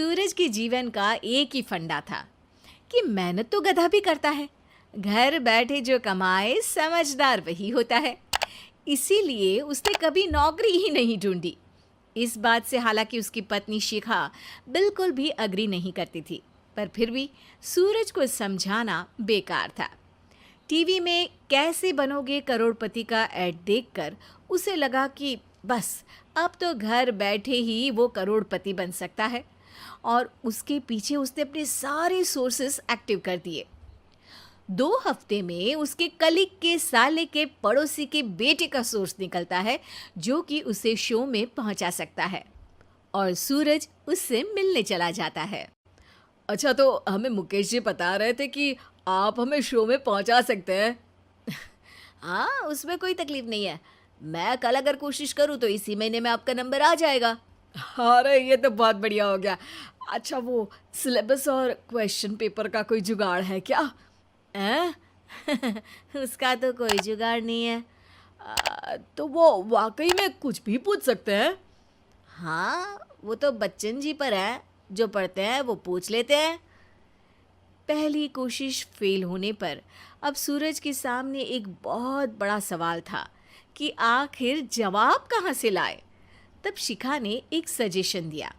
सूरज के जीवन का एक ही फंडा था कि मेहनत तो गधा भी करता है, घर बैठे जो कमाए समझदार वही होता है। इसीलिए उसने कभी नौकरी ही नहीं ढूंढी। इस बात से हालांकि उसकी पत्नी शिखा बिल्कुल भी अग्री नहीं करती थी, पर फिर भी सूरज को समझाना बेकार था। टीवी में कैसे बनोगे करोड़पति का ऐड देखकर उसे लगा कि बस अब तो घर बैठे ही वो करोड़पति बन सकता है, और उसके पीछे उसने अपने सारे सोर्सेस एक्टिव कर दिए। 2 हफ्ते में उसके कलीग के साले के पड़ोसी के बेटे का सोर्स निकलता है जो कि उसे शो में पहुंचा सकता है, और सूरज उससे मिलने चला जाता है। अच्छा, तो हमें मुकेश जी बता रहे थे कि आप हमें शो में पहुंचा सकते हैं। हाँ, उसमें कोई तकलीफ नहीं है। मैं कल अगर कोशिश करूँ तो इसी महीने में आपका नंबर आ जाएगा। अरे ये तो बहुत बढ़िया हो गया। अच्छा, वो सिलेबस और क्वेश्चन पेपर का कोई जुगाड़ है क्या? हैं? उसका तो कोई जुगाड़ नहीं है। तो वो वाकई में कुछ भी पूछ सकते हैं? हाँ, वो तो बच्चन जी पर है, जो पढ़ते हैं वो पूछ लेते हैं। पहली कोशिश फेल होने पर अब सूरज के सामने एक बहुत बड़ा सवाल था कि आखिर जवाब कहाँ से लाए। तब शिखा ने एक सजेशन दिया,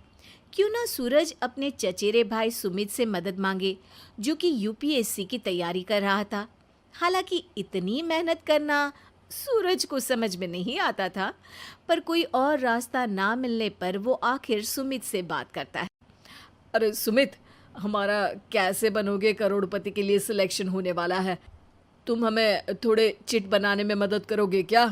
क्यों ना सूरज अपने चचेरे भाई सुमित से मदद मांगे, जो कि यूपीएससी की तैयारी कर रहा था। हालांकि इतनी मेहनत करना सूरज को समझ में नहीं आता था, पर कोई और रास्ता ना मिलने पर वो आखिर सुमित से बात करता है। अरे सुमित, हमारा कैसे बनोगे करोड़पति के लिए सिलेक्शन होने वाला है। तुम हमें थोड़े चिट बनाने में मदद करोगे क्या?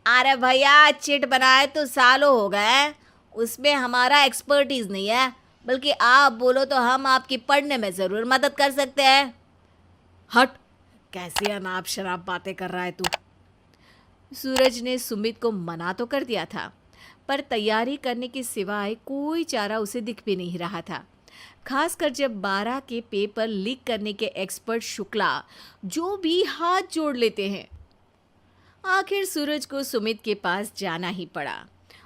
अरे भैया, चिट बनाए तो सालों हो गए, उसमें हमारा एक्सपर्टीज नहीं है, बल्कि आप बोलो तो हम आपकी पढ़ने में ज़रूर मदद कर सकते हैं। हट, कैसी अनाप शराब बातें कर रहा है तू। सूरज ने सुमित को मना तो कर दिया था, पर तैयारी करने के सिवाय कोई चारा उसे दिख भी नहीं रहा था, खासकर जब 12 के पेपर लीक करने के एक्सपर्ट शुक्ला जो भी हाथ जोड़ लेते हैं। आखिर सूरज को सुमित के पास जाना ही पड़ा,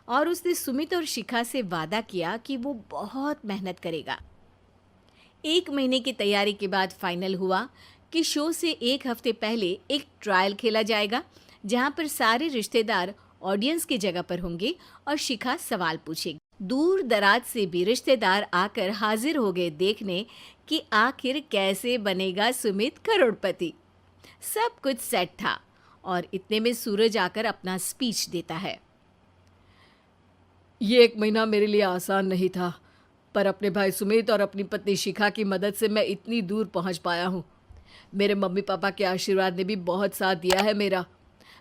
और उसने सुमित और शिखा से वादा किया कि वो बहुत मेहनत करेगा। 1 महीने की तैयारी के बाद फाइनल हुआ कि शो से 1 हफ्ते पहले एक ट्रायल खेला जाएगा, जहां पर सारे रिश्तेदार ऑडियंस की जगह पर होंगे और शिखा सवाल पूछेगी। दूर दराज से भी रिश्तेदार आकर हाजिर हो गए देखने कि आखिर कैसे बनेगा सुमित करोड़पति। सब कुछ सेट था, और इतने में सूरज आकर अपना स्पीच देता है। ये 1 महीना मेरे लिए आसान नहीं था, पर अपने भाई सुमित और अपनी पत्नी शिखा की मदद से मैं इतनी दूर पहुंच पाया हूँ। मेरे मम्मी पापा के आशीर्वाद ने भी बहुत साथ दिया है मेरा।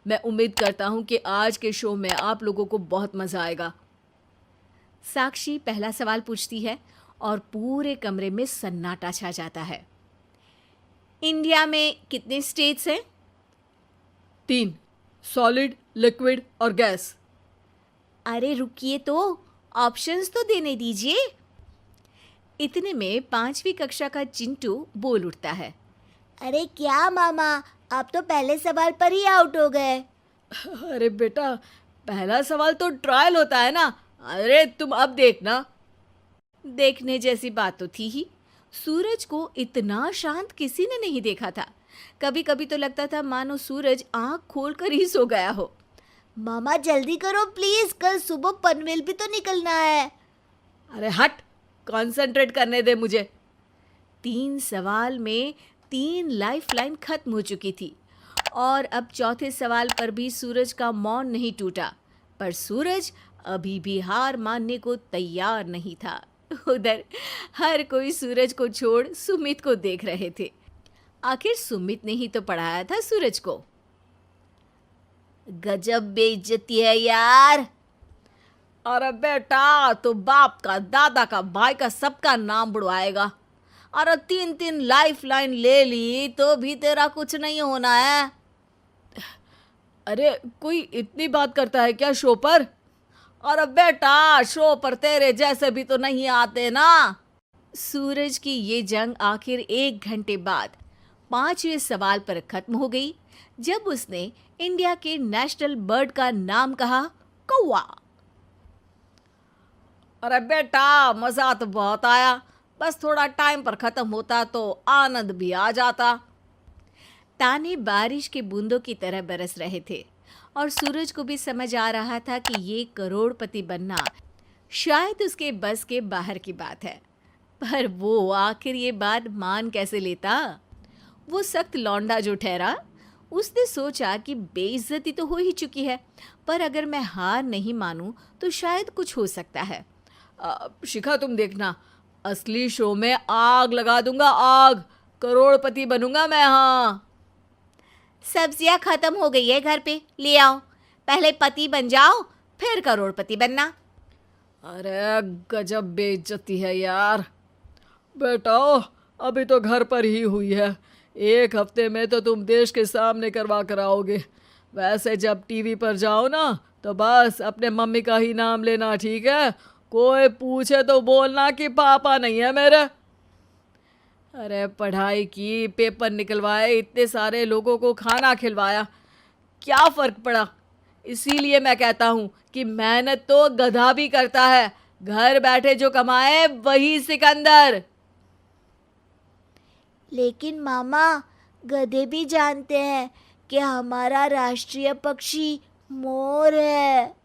मैं उम्मीद करता हूँ कि आज के शो में आप लोगों को बहुत मज़ा आएगा। साक्षी पहला सवाल पूछती है और पूरे कमरे में सन्नाटा छा जाता है। इंडिया में कितने स्टेट्स हैं? 3, सॉलिड, लिक्विड और गैस। अरे रुकिए, तो ऑप्शंस तो देने दीजिए। इतने में 5वीं कक्षा का चिंटू बोल उठता है। अरे क्या मामा, आप तो पहले सवाल पर ही आउट हो गए। अरे बेटा, पहला सवाल तो ट्रायल होता है ना। अरे तुम अब देखना। देखने जैसी बात तो थी ही। सूरज को इतना शांत किसी ने नहीं देखा था। कभी कभी तो लगता था मानो सूरज आंख खोलकर ही सो गया हो। मामा जल्दी करो प्लीज, कल सुबह पनवेल भी तो निकलना है। अरे हट, कंसंट्रेट करने दे मुझे। 3 सवाल में 3 लाइफलाइन खत्म हो चुकी थी, और अब चौथे सवाल पर भी सूरज का मौन नहीं टूटा। पर सूरज अभी भी हार मानने को तैयार नहीं था। उधर हर कोई सूरज को छोड़ सुमित को देख रहे थे। आखिर सुमित ने ही तो पढ़ाया था सूरज को। गजब बेइज्जती है यार। अरे बेटा, तो बाप का, दादा का, भाई का, सबका नाम बुड़वाएगा। अरे 3 लाइफलाइन ले ली तो भी तेरा कुछ नहीं होना है। अरे कोई इतनी बात करता है क्या शो पर? अरे बेटा, शो पर तेरे जैसे भी तो नहीं आते ना। सूरज की ये जंग आखिर 1 घंटे बाद 5वें सवाल पर खत्म हो गई, जब उसने इंडिया के नेशनल बर्ड का नाम कहा, कौवा। अरे बेटा, मज़ा तो बहुत आया, बस थोड़ा टाइम पर ख़त्म होता तो आनंद भी आ जाता। ताने बारिश की बूंदों की तरह बरस रहे थे और सूरज को भी समझ आ रहा था कि ये करोड़पति बनना शायद उसके बस के बाहर की बात है। पर वो आखिर ये बात मान कैसे लेता? वो सख्त लौंडा जो ठहरा, उसने सोचा कि बेइज्जती तो हो ही चुकी है, पर अगर मैं हार नहीं मानूं तो शायद कुछ हो सकता है। शिखा, तुम देखना, असली शो में आग लगा दूंगा, आग, करोड़पति बनूंगा मैं। हाँ, सब्जियां खत्म हो गई है घर पे, ले आओ। पहले पति बन जाओ, फिर करोड़पति बनना। अरे गजब बेइज्जती है यार। बेटा, अभी तो घर पर ही हुई है, 1 हफ्ते में तो तुम देश के सामने करवा कर आओगे। वैसे जब टीवी पर जाओ ना तो बस अपने मम्मी का ही नाम लेना, ठीक है? कोई पूछे तो बोलना कि पापा नहीं है मेरे। अरे पढ़ाई की, पेपर निकलवाए, इतने सारे लोगों को खाना खिलवाया, क्या फ़र्क पड़ा? इसीलिए मैं कहता हूँ कि मेहनत तो गधा भी करता है, घर बैठे जो कमाए वही सिकंदर। लेकिन मामा, गधे भी जानते हैं कि हमारा राष्ट्रीय पक्षी मोर है।